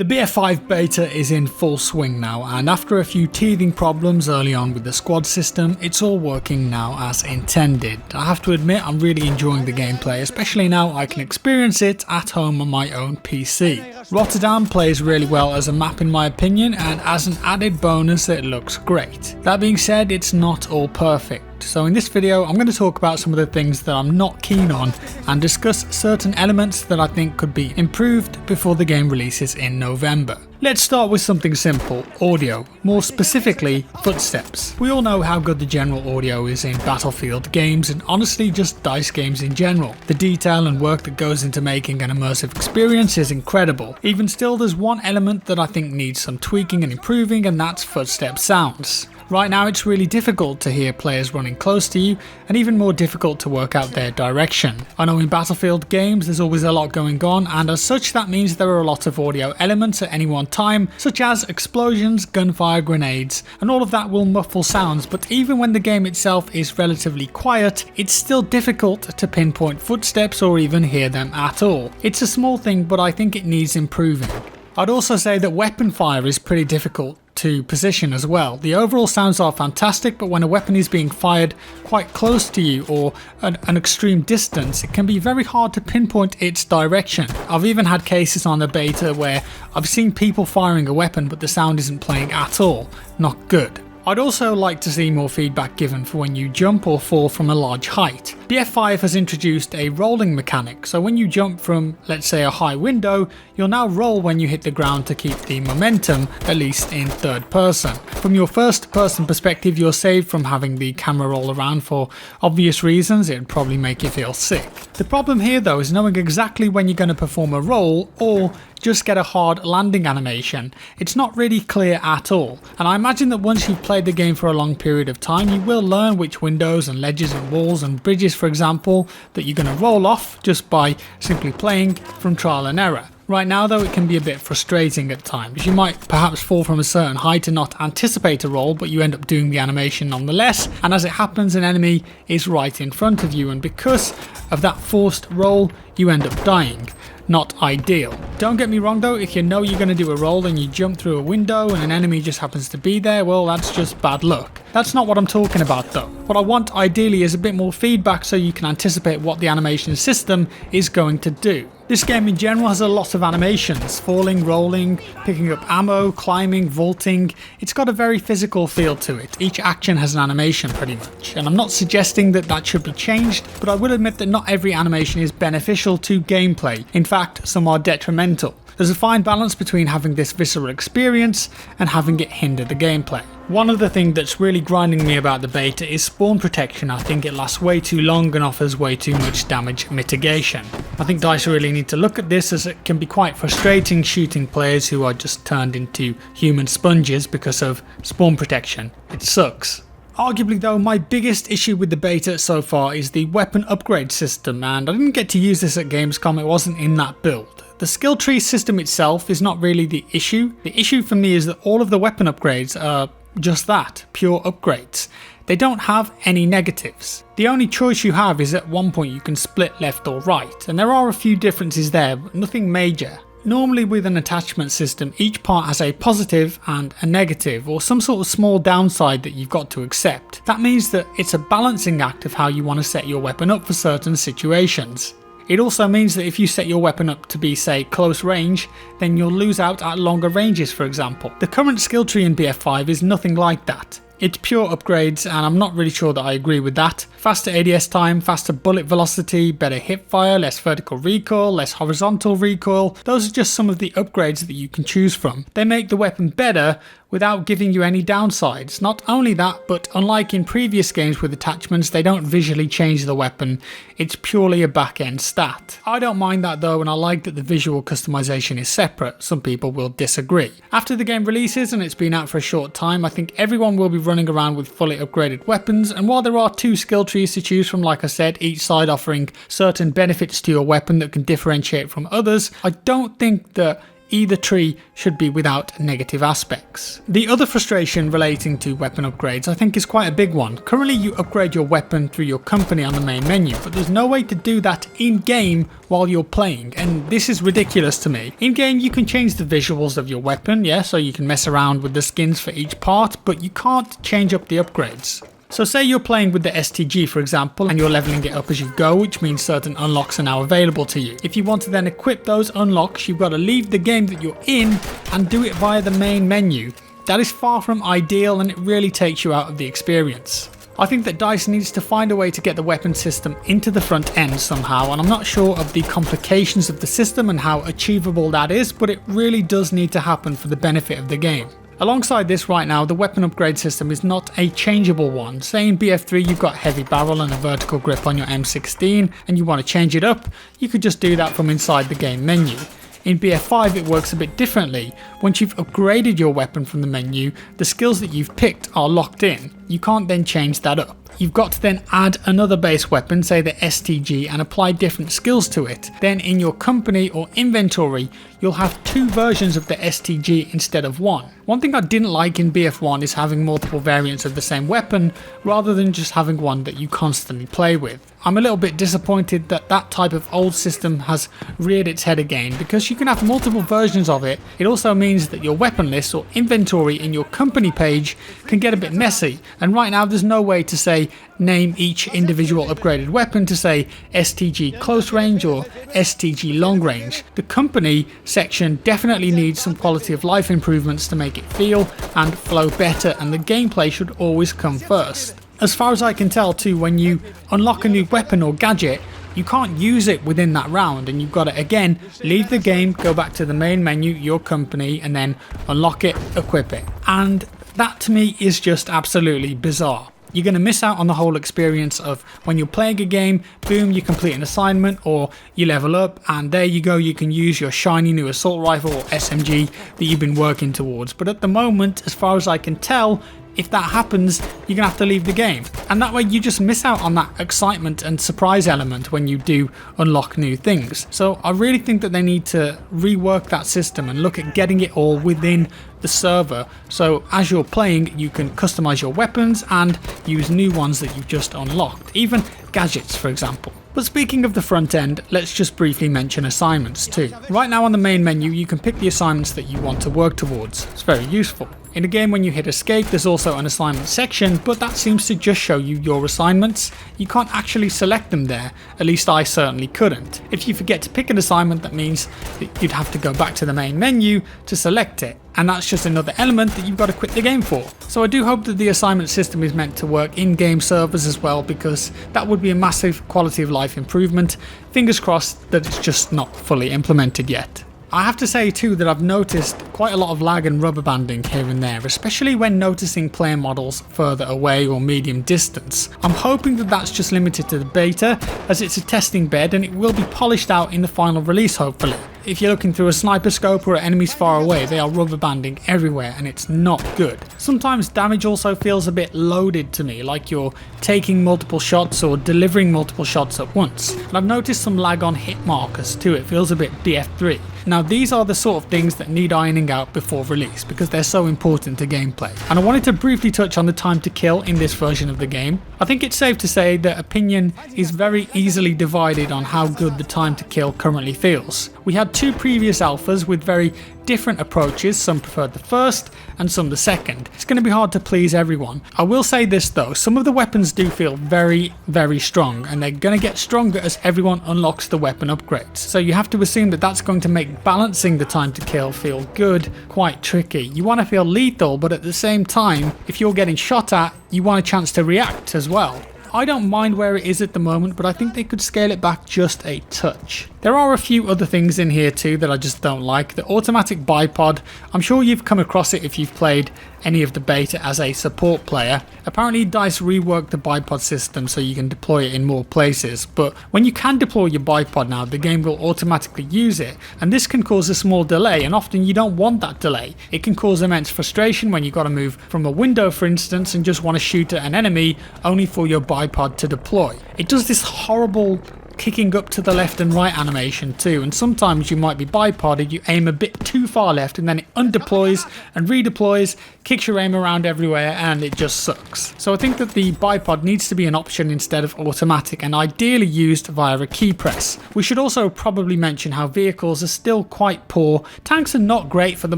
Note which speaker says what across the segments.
Speaker 1: The BF5 beta is in full swing now, and after a few teething problems early on with the squad system, it's all working now as intended. I have to admit I'm really enjoying the gameplay, especially now I can experience it at home on my own PC. Rotterdam plays really well as a map in my opinion, and as an added bonus it looks great. That being said, it's not all perfect. So in this video I'm going to talk about some of the things that I'm not keen on and discuss certain elements that I think could be improved before the game releases in November. Let's start with something simple, audio, more specifically footsteps. We all know how good the general audio is in Battlefield games and honestly just DICE games in general. The detail and work that goes into making an immersive experience is incredible. Even still, there's one element that I think needs some tweaking and improving, and that's footstep sounds. Right now it's really difficult to hear players running close to you, and even more difficult to work out their direction. I know in Battlefield games there's always a lot going on, and as such that means there are a lot of audio elements at any one time, such as explosions, gunfire, grenades, and all of that will muffle sounds, but even when the game itself is relatively quiet, it's still difficult to pinpoint footsteps or even hear them at all. It's a small thing, but I think it needs improving. I'd also say that weapon fire is pretty difficult to position as well. The overall sounds are fantastic, but when a weapon is being fired quite close to you or an extreme distance, it can be very hard to pinpoint its direction. I've even had cases on the beta where I've seen people firing a weapon but the sound isn't playing at all. Not good. I'd also like to see more feedback given for when you jump or fall from a large height. BF5 has introduced a rolling mechanic, so when you jump from, let's say, a high window, you'll now roll when you hit the ground to keep the momentum, at least in third person. From your first person perspective, you're saved from having the camera roll around for obvious reasons. It'd probably make you feel sick. The problem here though is knowing exactly when you're going to perform a roll or just get a hard landing animation. It's not really clear at all, and I imagine that once you've played the game for a long period of time, you will learn which windows and ledges and walls and bridges, for example, that you're going to roll off just by simply playing from trial and error. Right now though, it can be a bit frustrating at times. You might perhaps fall from a certain height and not anticipate a roll, but you end up doing the animation nonetheless, and as it happens an enemy is right in front of you, and because of that forced roll you end up dying. Not ideal. Don't get me wrong though, if you know you're going to do a roll and you jump through a window and an enemy just happens to be there, well that's just bad luck. That's not what I'm talking about though. What I want ideally is a bit more feedback so you can anticipate what the animation system is going to do. This game in general has a lot of animations, falling, rolling, picking up ammo, climbing, vaulting. It's got a very physical feel to it. Each action has an animation pretty much, and I'm not suggesting that that should be changed, but I will admit that not every animation is beneficial to gameplay. In fact, some are detrimental. There's a fine balance between having this visceral experience and having it hinder the gameplay. One other thing that's really grinding me about the beta is spawn protection. I think it lasts way too long and offers way too much damage mitigation. I think DICE really need to look at this, as it can be quite frustrating shooting players who are just turned into human sponges because of spawn protection. It sucks. Arguably though, my biggest issue with the beta so far is the weapon upgrade system, and I didn't get to use this at Gamescom, it wasn't in that build. The skill tree system itself is not really the issue. The issue for me is that all of the weapon upgrades are just that, pure upgrades. They don't have any negatives. The only choice you have is at one point you can split left or right, and there are a few differences there, but nothing major. Normally with an attachment system, each part has a positive and a negative, or some sort of small downside that you've got to accept. That means that it's a balancing act of how you want to set your weapon up for certain situations. It also means that if you set your weapon up to be, say, close range, then you'll lose out at longer ranges, for example. The current skill tree in BF5 is nothing like that. It's pure upgrades, and I'm not really sure that I agree with that. Faster ADS time, faster bullet velocity, better hip fire, less vertical recoil, less horizontal recoil. Those are just some of the upgrades that you can choose from. They make the weapon better without giving you any downsides. Not only that, but unlike in previous games with attachments, they don't visually change the weapon. It's purely a back-end stat. I don't mind that though, and I like that the visual customization is separate. Some people will disagree. After the game releases and it's been out for a short time, I think everyone will be running around with fully upgraded weapons, and while there are two skill trees to choose from, like I said, each side offering certain benefits to your weapon that can differentiate from others, I don't think that either tree should be without negative aspects. The other frustration relating to weapon upgrades I think is quite a big one. Currently you upgrade your weapon through your company on the main menu, but there's no way to do that in game while you're playing, and this is ridiculous to me. In game you can change the visuals of your weapon, yeah, so you can mess around with the skins for each part, but you can't change up the upgrades. So say you're playing with the STG for example, and you're leveling it up as you go, which means certain unlocks are now available to you. If you want to then equip those unlocks, you've got to leave the game that you're in and do it via the main menu. That is far from ideal, and it really takes you out of the experience. I think that DICE needs to find a way to get the weapon system into the front end somehow, and I'm not sure of the complications of the system and how achievable that is, but it really does need to happen for the benefit of the game. Alongside this right now, the weapon upgrade system is not a changeable one. Say in BF3 you've got heavy barrel and a vertical grip on your M16 and you want to change it up, you could just do that from inside the game menu. In BF5 it works a bit differently. Once you've upgraded your weapon from the menu, the skills that you've picked are locked in. You can't then change that up. You've got to then add another base weapon, say the STG, and apply different skills to it. Then in your company or inventory, you'll have two versions of the STG instead of one. One thing I didn't like in BF1 is having multiple variants of the same weapon rather than just having one that you constantly play with. I'm a little bit disappointed that that type of old system has reared its head again. Because you can have multiple versions of it, it also means that your weapon list or inventory in your company page can get a bit messy, and right now there's no way to say name each individual upgraded weapon to say STG close range or STG long range. The company section definitely needs some quality of life improvements to make it feel and flow better, and the gameplay should always come first. As far as I can tell too, when you unlock a new weapon or gadget, you can't use it within that round, and you've got to again leave the game, go back to the main menu, your company, and then unlock it, equip it. And that to me is just absolutely bizarre. You're going to miss out on the whole experience of when you're playing a game, boom, you complete an assignment or you level up, and there you go, you can use your shiny new assault rifle or SMG that you've been working towards. But at the moment, as far as I can tell, if that happens, you're going to have to leave the game. And that way you just miss out on that excitement and surprise element when you do unlock new things. So I really think that they need to rework that system and look at getting it all within the server. So as you're playing, you can customize your weapons and use new ones that you've just unlocked. Even gadgets, for example. But speaking of the front end, let's just briefly mention assignments too. Right now on the main menu, you can pick the assignments that you want to work towards. It's very useful. In a game when you hit escape, there's also an assignment section, but that seems to just show you your assignments. You can't actually select them there, at least I certainly couldn't. If you forget to pick an assignment, that means that you'd have to go back to the main menu to select it, and that's just another element that you've got to quit the game for. So I do hope that the assignment system is meant to work in-game servers as well, because that would be a massive quality of life improvement. Fingers crossed that it's just not fully implemented yet. I have to say too that I've noticed quite a lot of lag and rubber banding here and there, especially when noticing player models further away or medium distance. I'm hoping that that's just limited to the beta, as it's a testing bed and it will be polished out in the final release hopefully. If you're looking through a sniper scope or at enemies far away, they are rubber banding everywhere and it's not good. Sometimes damage also feels a bit loaded to me, like you're taking multiple shots or delivering multiple shots at once. And I've noticed some lag on hit markers too, it feels a bit BF3. Now these are the sort of things that need ironing out before release because they're so important to gameplay. And I wanted to briefly touch on the time to kill in this version of the game. I think it's safe to say that opinion is very easily divided on how good the time to kill currently feels. We had two previous alphas with very different approaches, some preferred the first and some the second. It's going to be hard to please everyone. I will say this though, some of the weapons do feel very, very strong, and they're going to get stronger as everyone unlocks the weapon upgrades. So you have to assume that that's going to make balancing the time to kill feel good quite tricky. You want to feel lethal, but at the same time, if you're getting shot at, you want a chance to react as well. I don't mind where it is at the moment, but I think they could scale it back just a touch. There are a few other things in here too that I just don't like. The automatic bipod, I'm sure you've come across it if you've played any of the beta as a support player. Apparently DICE reworked the bipod system so you can deploy it in more places, but when you can deploy your bipod now, the game will automatically use it, and this can cause a small delay, and often you don't want that delay. It can cause immense frustration when you've got to move from a window for instance and just want to shoot at an enemy only for your bipod to deploy. It does this horrible kicking up to the left and right animation too, and sometimes you might be bipoded, you aim a bit too far left and then it undeploys and redeploys, kicks your aim around everywhere, and it just sucks. So I think that the bipod needs to be an option instead of automatic, and ideally used via a key press. We should also probably mention how vehicles are still quite poor. Tanks are not great for the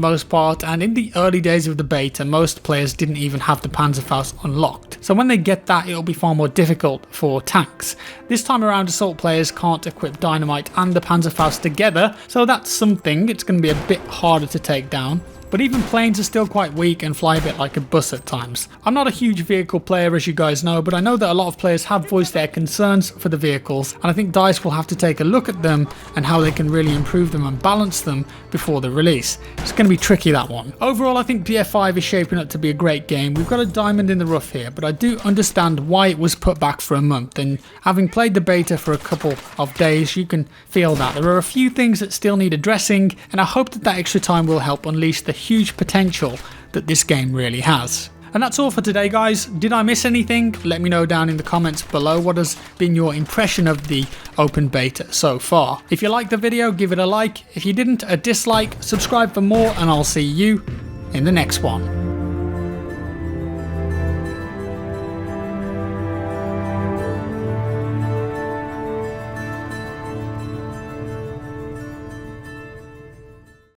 Speaker 1: most part, and in the early days of the beta most players didn't even have the Panzerfaust unlocked. So when they get that, it'll be far more difficult for tanks. This time around assault players can't equip Dynamite and the Panzerfaust together, so that's something. It's going to be a bit harder to take down. But even planes are still quite weak and fly a bit like a bus at times. I'm not a huge vehicle player, as you guys know, but I know that a lot of players have voiced their concerns for the vehicles, and I think DICE will have to take a look at them and how they can really improve them and balance them before the release. It's going to be tricky, that one. Overall, I think BF5 is shaping up to be a great game. We've got a diamond in the rough here, but I do understand why it was put back for a month, and having played the beta for a couple of days, you can feel that. There are a few things that still need addressing, and I hope that extra time will help unleash the huge potential that this game really has. And that's all for today, guys. Did I miss anything? Let me know down in the comments below. What has been your impression of the open beta so far? If you liked the video, give it a like. If you didn't, a dislike. Subscribe for more, and I'll see you in the next one.